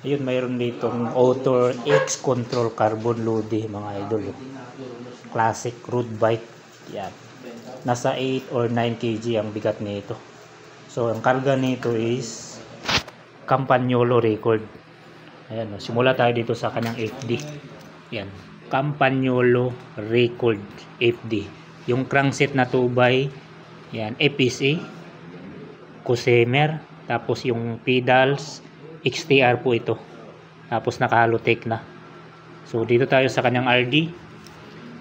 Ayun, mayroon ditong Auto X Control Carbon Lodi mga idol. Classic road bike. Yan. Nasa 8 or 9 kg ang bigat nito. So ang karga nito is Campagnolo record. Ayan, simula tayo dito sa kanyang FD. Yan. Campagnolo record FD. Yung crankset na 2x, yan, FSA, Cusemer, tapos yung pedals, XTR po ito. Tapos naka-Halotech na. So dito tayo sa kanyang RD.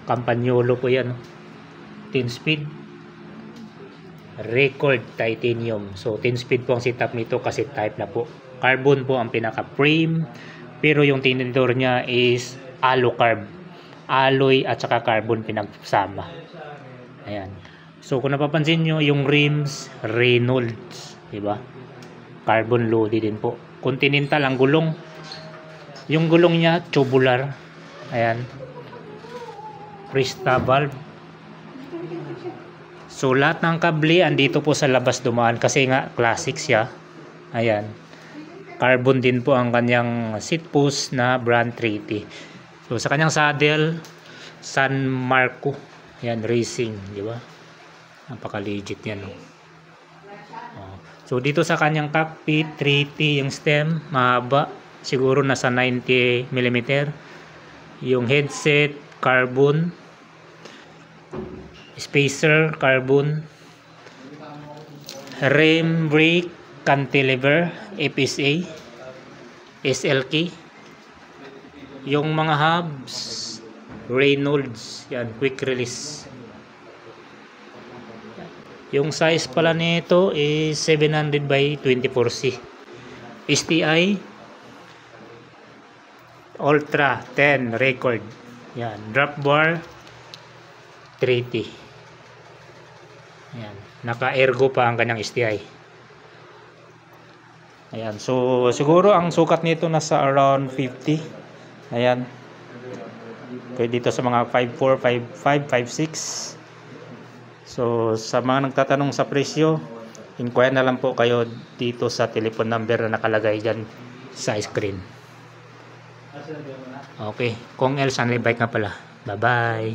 Campagnolo po yan. 10 speed. Record titanium. So 10 speed po ang setup nito kasi type na po. Carbon po ang pinaka-frame. Pero yung tinidor niya is alucarb. Alloy at saka carbon pinagsama. Ayan. So kung napapansin nyo, yung rims Reynolds, diba? Carbon loaded din po. Continental ang gulong. Yung gulong niya tubular. Ayan. Presta valve. So lahat ng kable andito po sa labas dumaan kasi nga classic siya. Ayan. Carbon din po ang kanyang seat post na brand 3T. So sa kanyang saddle, San Marco. Ayan, racing, di ba? Napaka legit yan, no? So dito sa kanyang cockpit, 3T yung stem, mahaba, siguro nasa 90 mm. Yung headset, carbon. Spacer, carbon. Rim brake, cantilever, FSA, SLK. Yung mga hubs, Reynolds, yan, quick release. Yung size pala nito is 700 by 24C. STI Ultra 10 record. Yan, drop bar 3T. Yan, naka-ergo pa ang kanyang STI. Ayan, so siguro ang sukat nito nasa around 50. Ayan. Pwede dito sa mga 5'4", 5'5", 5'6". So sa mga nagtatanong sa presyo, inquire na lang po kayo dito sa telephone number na nakalagay dyan sa screen. Okay, Kong El Sanley Bike nga pala. Bye bye.